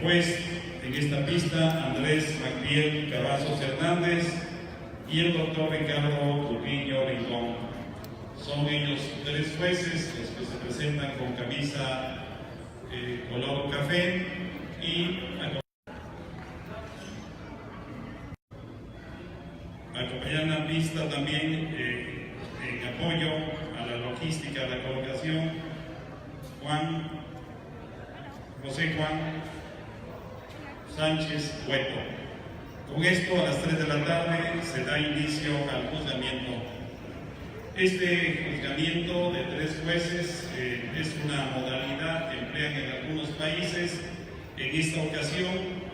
juez en esta pista, Andrés Magdiel Cavazos Hernández, y el doctor Ricardo Turbiño Rincón. Son ellos 3 jueces los que se presentan con camisa color café y acompañan la pista también en apoyo a la logística de la colocación José Juan Sánchez Hueto. Con esto, a las 3 de la tarde se da inicio al juzgamiento. Este juzgamiento de 3 jueces es una modalidad que emplean en algunos países. En esta ocasión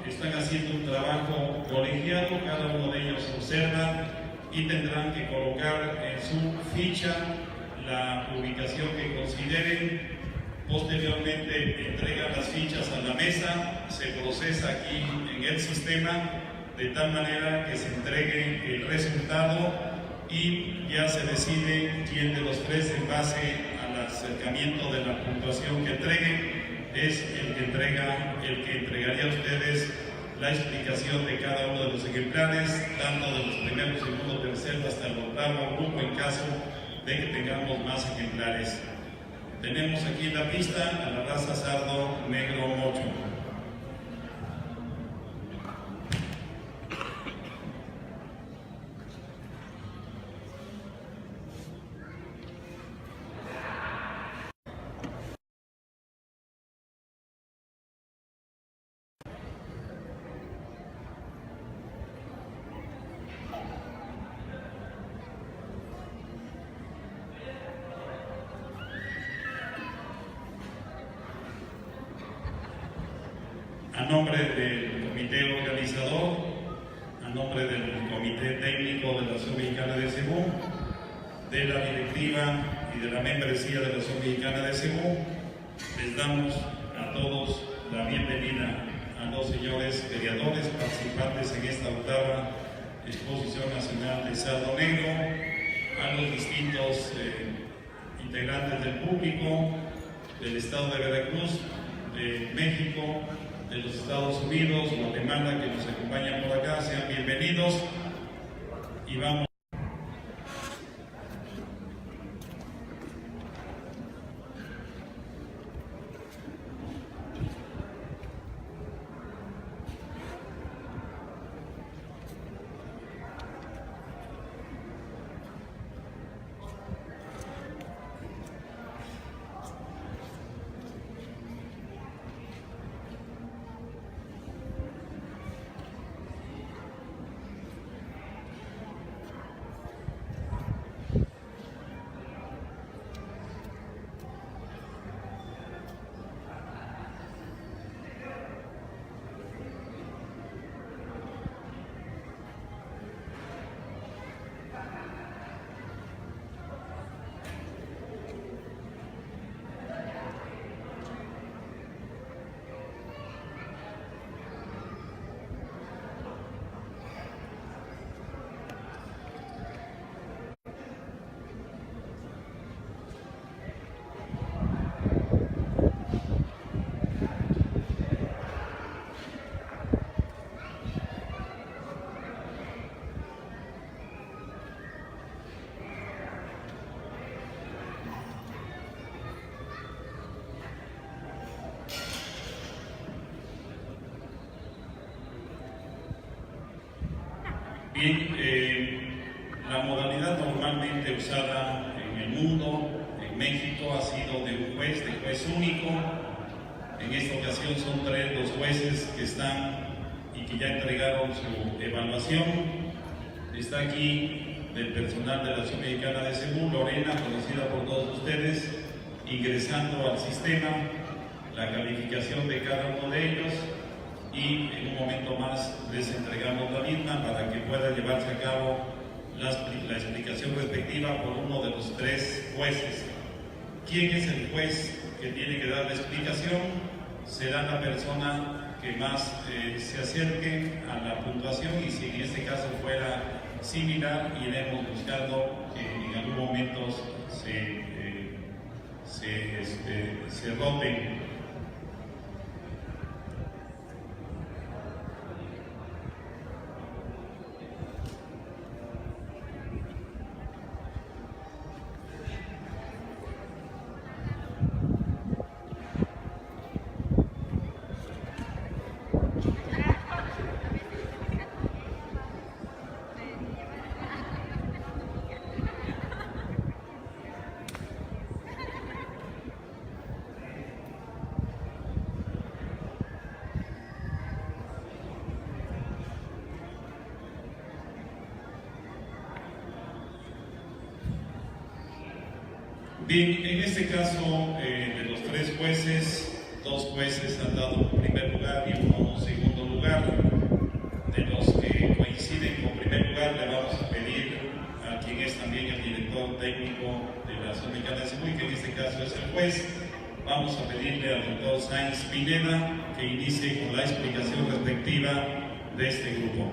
están haciendo un trabajo colegiado, cada uno de ellos observa y tendrán que colocar en su ficha la ubicación que consideren. Posteriormente entregan las fichas a la mesa, se procesa aquí en el sistema de tal manera que se entregue el resultado y ya se decide quién de los 3, en base al acercamiento de la puntuación que entreguen, es el que entregaría a ustedes la explicación de cada uno de los ejemplares, tanto de los primeros, segundo, tercero hasta el 8º grupo, en caso de que tengamos más ejemplares. Tenemos aquí en la pista a la raza sardo negro mocho. A nombre del comité organizador, a nombre del comité técnico de la Asociación Mexicana de Cebú, de la directiva y de la membresía de la Asociación Mexicana de Cebú, les damos a todos la bienvenida a los señores feriadores participantes en esta 8ª Exposición Nacional de Sardo Negro, a los distintos integrantes del público del estado de Veracruz, de México, de los Estados Unidos, Guatemala, que nos acompañan por acá. Sean bienvenidos y vamos. Bien, la modalidad normalmente usada en el mundo, en México, ha sido de un juez, de juez único. En esta ocasión son 3 los jueces que están y que ya entregaron su evaluación. Está aquí del personal de la Asociación Mexicana de Cebú, Lorena, conocida por todos ustedes, ingresando al sistema la calificación de cada uno de ellos, y en un momento más les entregamos la misma para que pueda llevarse a cabo la explicación respectiva por uno de los 3 jueces. ¿Quién es el juez que tiene que dar la explicación? Será la persona que más se acerque a la puntuación, y si en este caso fuera similar, iremos buscando que en algún momento se roten. Bien, en este caso, de los 3 jueces, 2 jueces han dado primer lugar y uno segundo lugar. De los que coinciden con primer lugar, le vamos a pedir a quien es también el director técnico de la Asociación Mexicana de Cebú, que en este caso es el juez, vamos a pedirle al doctor Sáenz Pineda que inicie con la explicación respectiva de este grupo.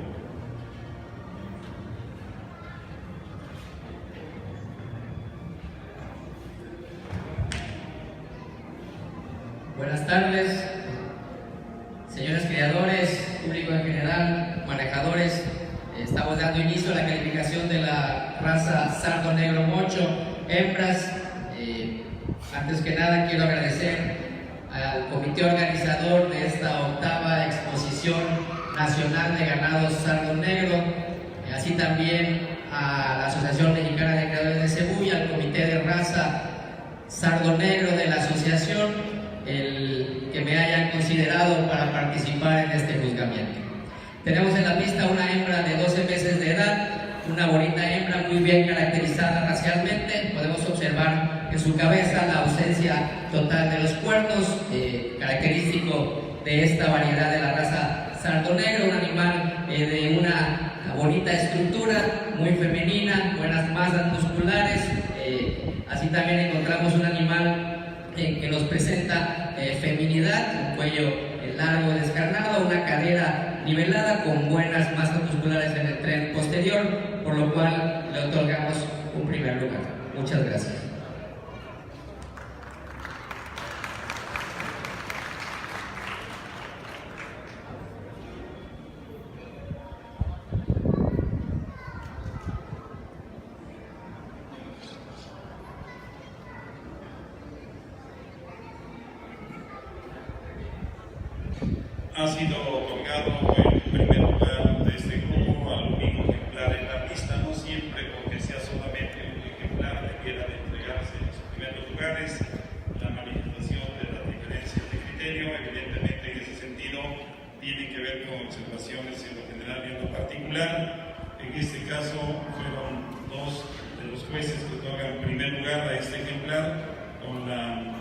Buenas tardes, señores creadores, público en general, manejadores. Estamos dando inicio a la calificación de la raza Sardo Negro Mocho, hembras. Antes que nada quiero agradecer al comité organizador de esta 8ª exposición nacional de ganados Sardo Negro, así también a la Asociación Mexicana de Creadores de Cebú y al comité de raza Sardo Negro de la asociación, el que me hayan considerado para participar en este juzgamiento. Tenemos en la pista una hembra de 12 meses de edad, una bonita hembra muy bien caracterizada racialmente. Podemos observar en su cabeza la ausencia total de los cuernos, característico de esta variedad de la raza Sardo Negro, un animal de una bonita estructura, muy femenina, buenas masas musculares. Así también encontramos un animal que nos presenta feminidad, un cuello largo descarnado, una cadera nivelada con buenas masas musculares en el tren posterior, por lo cual le otorgamos un primer lugar. Muchas gracias. Ha sido otorgado el primer lugar de este grupo al único ejemplar en la pista, no siempre porque sea solamente un ejemplar debiera de entregarse en los primeros lugares. La manifestación de las diferencias de criterio, evidentemente en ese sentido, tiene que ver con observaciones en lo general y en lo particular. En este caso fueron 2 de los jueces que otorgan primer lugar a este ejemplar con la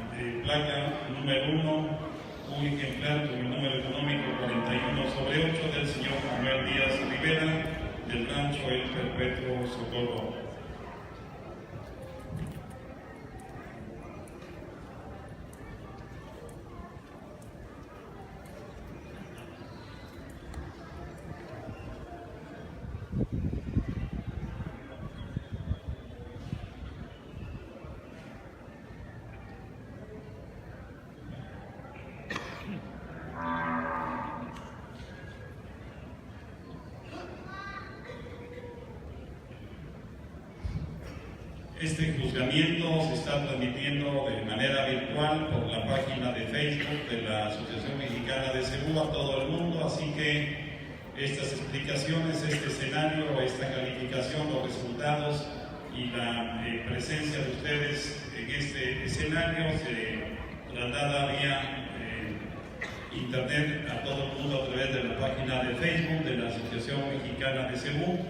placa número 1. Un ejemplar con el número económico 41/8 del señor Manuel Díaz Rivera, del rancho El Perpetuo Socorro. Este juzgamiento se está transmitiendo de manera virtual por la página de Facebook de la Asociación Mexicana de Cebú a todo el mundo, así que estas explicaciones, este escenario, esta calificación, los resultados y la presencia de ustedes en este escenario se traslada vía internet a todo el mundo a través de la página de Facebook de la Asociación Mexicana de Cebú.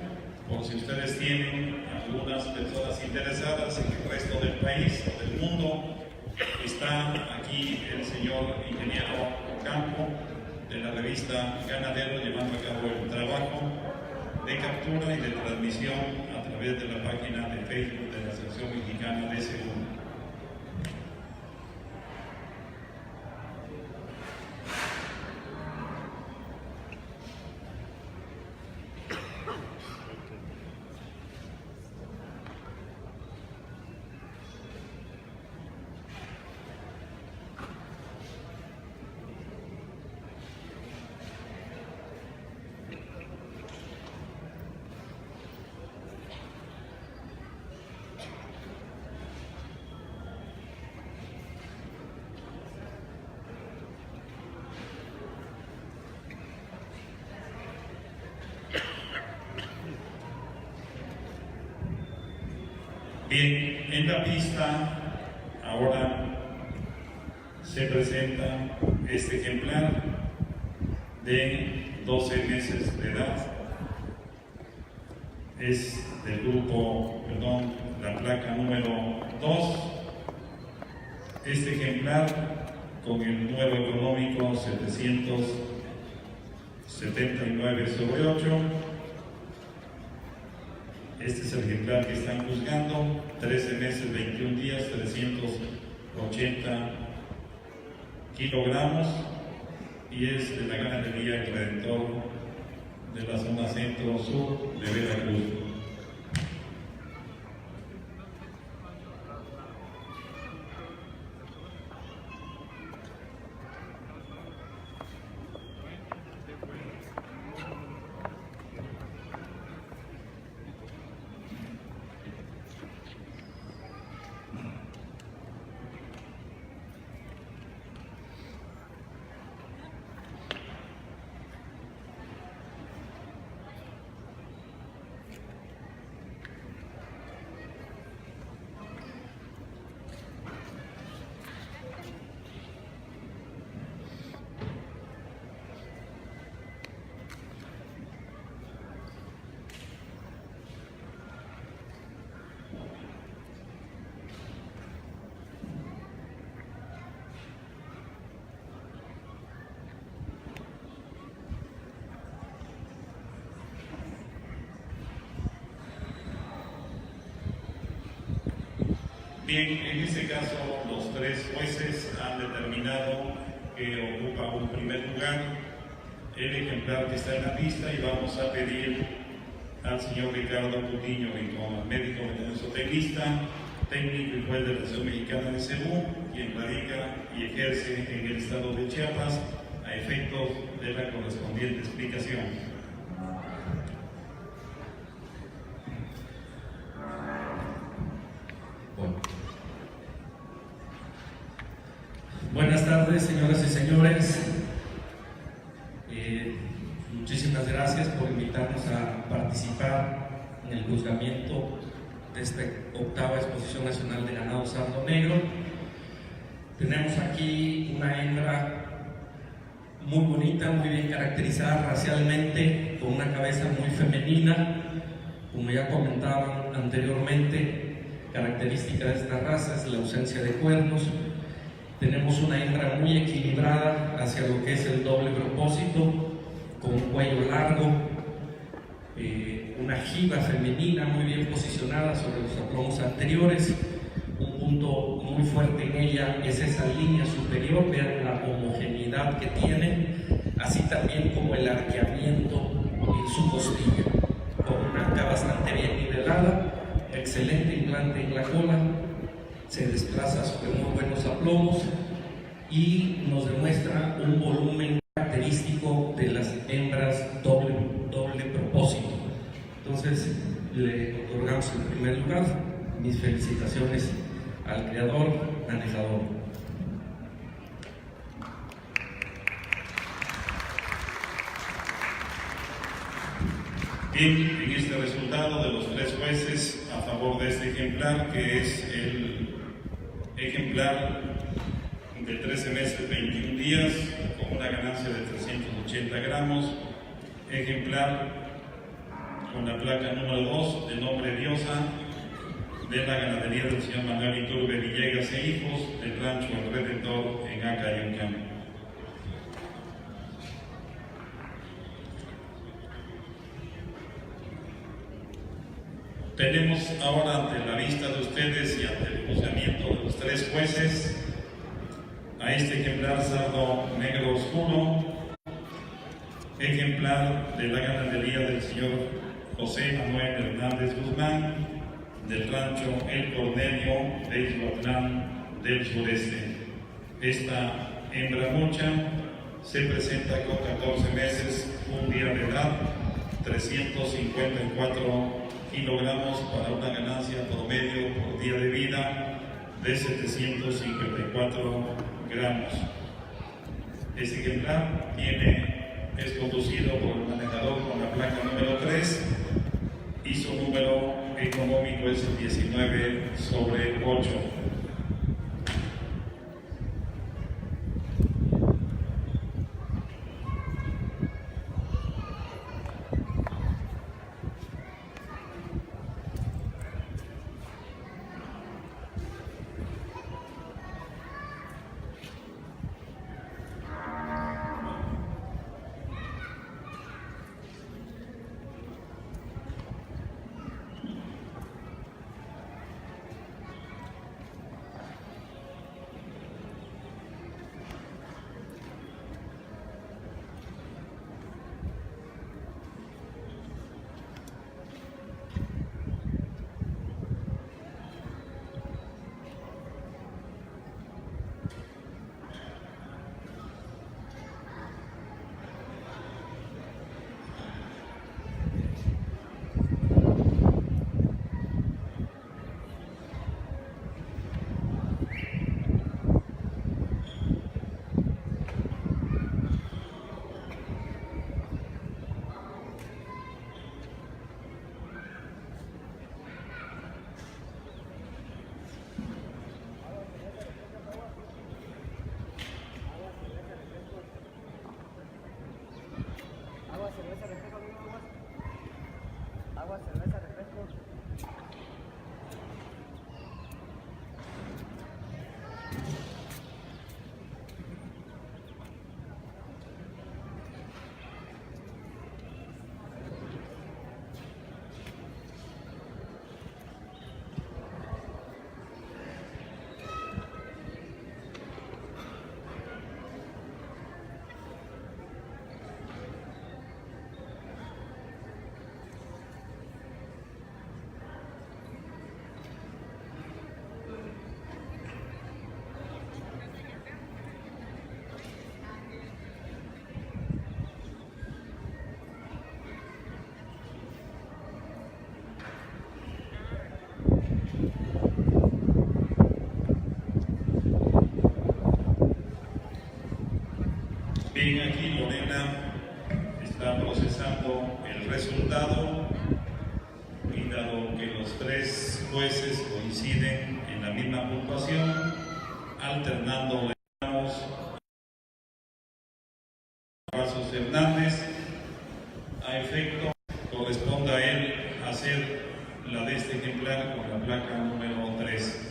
Por si ustedes tienen algunas personas interesadas en el resto del país o del mundo, está aquí el señor ingeniero Ocampo de la revista Ganadero llevando a cabo el trabajo de captura y de transmisión a través de la página de Facebook de la Asociación Mexicana de Cebú. Bien, en la pista ahora se presenta este ejemplar de 12 meses de edad. Es del grupo, la placa número 2, Este ejemplar, con el número económico 779/8, este es el ejemplar que están juzgando, 13 meses, 21 días, 380 kilogramos, y es de la ganadería El Redentor de la zona centro-sur de Veracruz. Bien, en este caso los tres jueces han determinado que ocupa un primer lugar el ejemplar que está en la pista, y vamos a pedir al señor Ricardo Cutiño, como médico veterinario técnico y juez de la Asociación Mexicana de Cebú, quien radica y ejerce en el estado de Chiapas, a efectos de la correspondiente explicación. Buenas tardes, señoras y señores. Muchísimas gracias por invitarnos a participar en el juzgamiento de esta octava Exposición Nacional de Ganado Sardo Negro. Tenemos aquí una hembra muy bonita, muy bien caracterizada racialmente, con una cabeza muy femenina. Como ya comentaban anteriormente, característica de esta raza es la ausencia de cuernos. Tenemos una hembra muy equilibrada hacia lo que es el doble propósito, con un cuello largo, una jiba femenina muy bien posicionada sobre los aplomos anteriores. Un punto muy fuerte en ella es esa línea superior, vean la homogeneidad que tiene, así también como el arqueamiento en su costilla, con una anca bastante bien nivelada, excelente implante en la cola, se desplaza sobre muy buenos aplomos y nos demuestra un volumen característico de las hembras doble propósito. Entonces le otorgamos en primer lugar mis felicitaciones al criador, manejador. Bien, en este resultado de los tres jueces a favor de este ejemplar, que es el ejemplar de 13 meses, 21 días, con una ganancia de 380 gramos, ejemplar con la placa número 2 de nombre Diosa, de la ganadería del señor Manuel Iturbe Villegas e hijos, del rancho El Redentor en Acayuncán. Tenemos ahora ante la vista de ustedes y ante el juzgamiento de los tres jueces a este ejemplar sardo negro oscuro, ejemplar de la ganadería del señor José Manuel Hernández Guzmán, del rancho El Cornelio de Izhuatlán del Sureste. Esta hembra mocha se presenta con 14 meses, un día de edad, 354 kilogramos para una ganancia promedio por día de vida de 754 gramos. Este ejemplar es conducido por el manejador con la placa número 3 y su número económico es el 19/8. Agua, cerveza, refresco, amigo, agua, cerveza, refresco. Bien, aquí Lorena está procesando el resultado y dado que los tres jueces coinciden en la misma puntuación, alternando a Pasos Hernández, a efecto corresponde a él hacer la de este ejemplar con la placa número 3.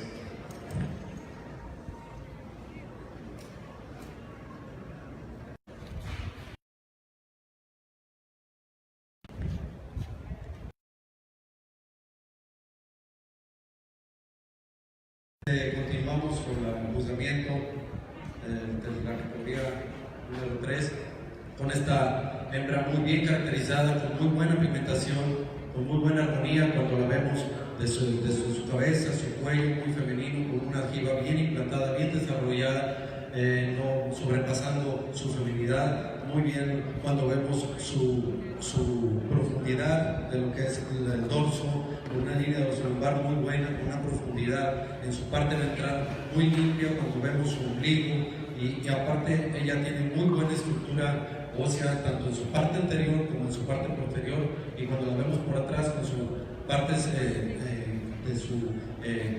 Continuamos con el juzgamiento de la categoría número 3, con esta hembra muy bien caracterizada, con muy buena pigmentación, con muy buena armonía cuando la vemos de su cabeza, su cuello muy femenino, con una aljiba bien implantada, bien desarrollada, no sobrepasando su feminidad, muy bien cuando vemos su profundidad de lo que es el dorso, con una línea dorsolumbar muy buena, con una profundidad en su parte ventral muy limpia cuando vemos su ombligo y aparte ella tiene muy buena estructura ósea tanto en su parte anterior como en su parte posterior, y cuando la vemos por atrás con sus partes de su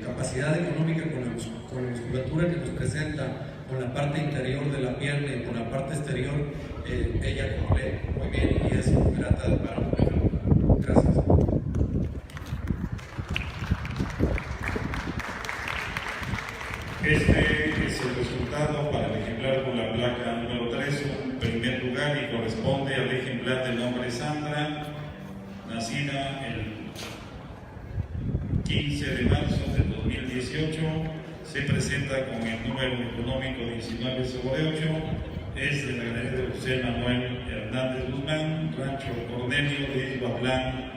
capacidad económica, con la musculatura que nos presenta, con la parte interior de la pierna y con la parte exterior, ella cumple muy bien y es muy grata para nosotros. Gracias. Este es el resultado para el ejemplar con la placa número 3, en primer lugar, y corresponde al ejemplar del nombre Sandra, nacida el 15 de marzo del 2018, se presenta con el número económico 19/8, es de la ganadería de José Manuel Hernández Guzmán, Rancho Cornelio de Isguatlán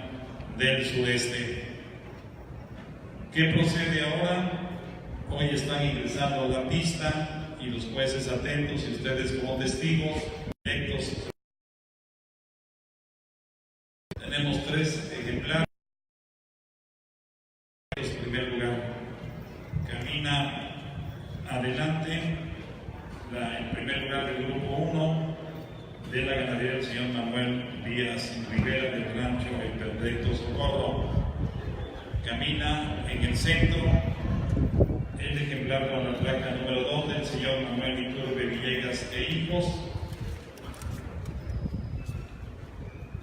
del Sureste. ¿Qué procede ahora? Hoy están ingresando a la pista y los jueces atentos y ustedes como testigos directos. Tenemos 3 ejemplares. En primer lugar, camina adelante en primer lugar del grupo 1 de la ganadería del señor Manuel Díaz Rivera del rancho El Perfecto Socorro. Camina en el centro el ejemplar con la placa número 2 del señor Manuel Iturbe Villegas e hijos,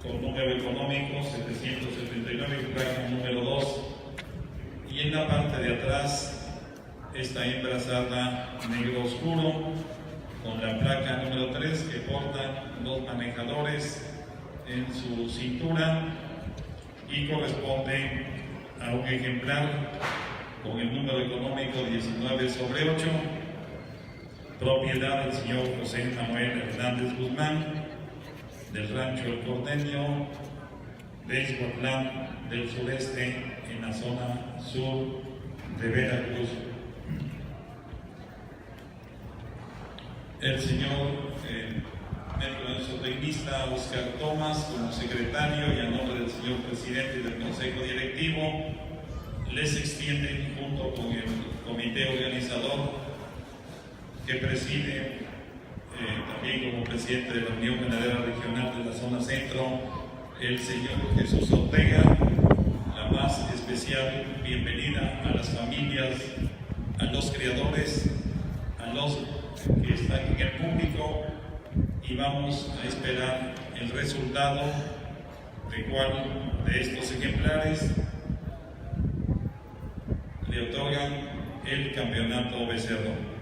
con número económico 779, placa número 2, y en la parte de atrás esta hembra sarda negro oscuro con la placa número 3 que portan los manejadores en su cintura y corresponde a un ejemplar con el número económico 19/8, propiedad del señor José Manuel Hernández Guzmán, del rancho El Cordeño, de Isguatlán del Sureste, en la zona sur de Veracruz. El señor médico zootecnista Oscar Tomás, como secretario y a nombre del señor presidente del Consejo Directivo, les extiende junto con el comité organizador que preside también como presidente de la Unión Ganadera Regional de la Zona Centro, el señor Jesús Ortega, la más especial bienvenida a las familias, a los criadores, a los que están en el público y vamos a esperar el resultado de cuál de estos ejemplares le otorgan el campeonato becerro.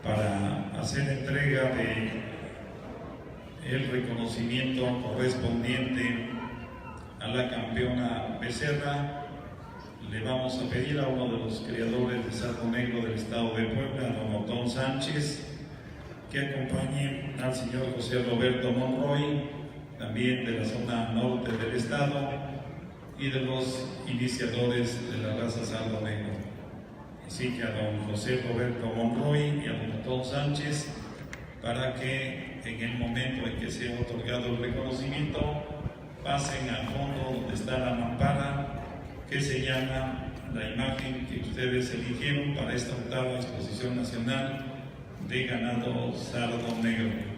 Para hacer entrega de el reconocimiento correspondiente a la campeona becerra, le vamos a pedir a uno de los criadores de Sardo Negro del estado de Puebla, don Otón Sánchez, que acompañe al señor José Roberto Monroy, también de la zona norte del estado, y de los iniciadores de la raza Sardo Negro. Así que a don José Roberto Monroy y a don Otón Sánchez, para que en el momento en que sea otorgado el reconocimiento, pasen al fondo donde está la mampara que señala la imagen que ustedes eligieron para esta octava exposición nacional de ganado Sardo Negro.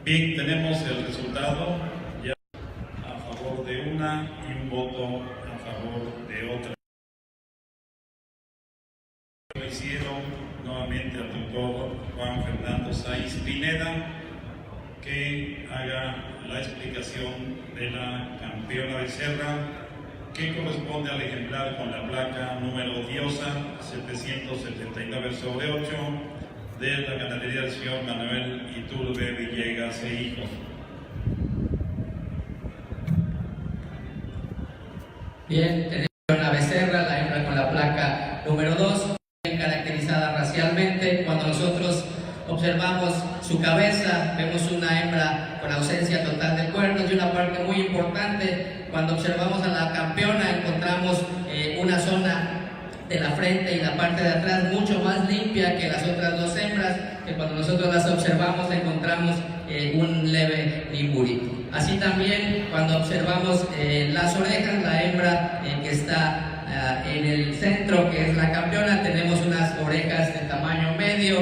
Bien, tenemos el resultado ya a favor de una y un voto a favor de otra. Lo hicieron nuevamente al doctor Juan Fernando Sáiz Pineda, que haga la explicación de la campeona becerra, que corresponde al ejemplar con la placa número Diosa 779/8 de la ganadería del señor Manuel Iturbe Villegas e hijos. Bien, tenemos una becerra, la hembra con la placa número 2, bien caracterizada racialmente. Cuando nosotros observamos su cabeza, vemos una hembra con ausencia total de cuernos, y una parte muy importante, cuando observamos a la campeona encontramos una zona de la frente y la parte de atrás mucho más limpia que las otras dos hembras, que cuando nosotros las observamos encontramos un leve limburito. Así también cuando observamos las orejas, la hembra que está en el centro, que es la campeona, tenemos unas orejas de tamaño medio,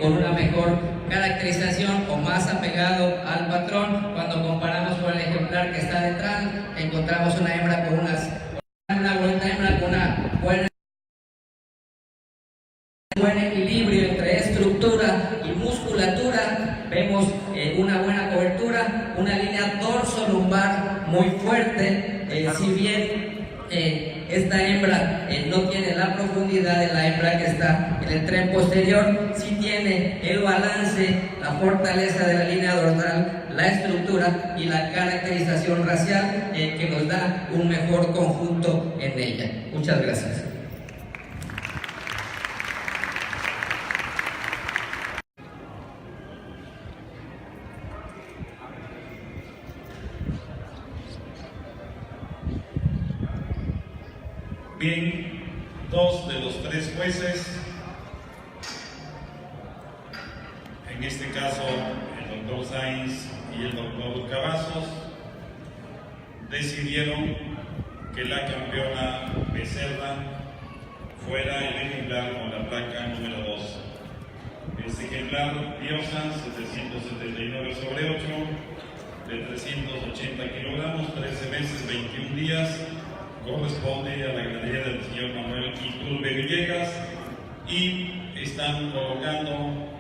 con una mejor caracterización o más apegado al patrón. Cuando comparamos con el ejemplar que está detrás, encontramos una hembra con una bonita hembra con una buen equilibrio entre estructura y musculatura. Vemos una buena cobertura, una línea dorso-lumbar muy fuerte. Si bien esta hembra no tiene la profundidad de la hembra que está en el tren posterior, sí tiene el balance, la fortaleza de la línea dorsal, la estructura y la caracterización racial que nos da un mejor conjunto en ella. Muchas gracias. Bien, 2 de los 3 jueces, en este caso el doctor Sáiz y el doctor Cavazos, decidieron que la campeona becerra fuera el ejemplar con la placa número 2. Este ejemplar Diosa 779/8 de 380 kilogramos, 13 meses, 21 días, corresponde a la ganadería del señor Manuel Iturbe Villegas, y están colocando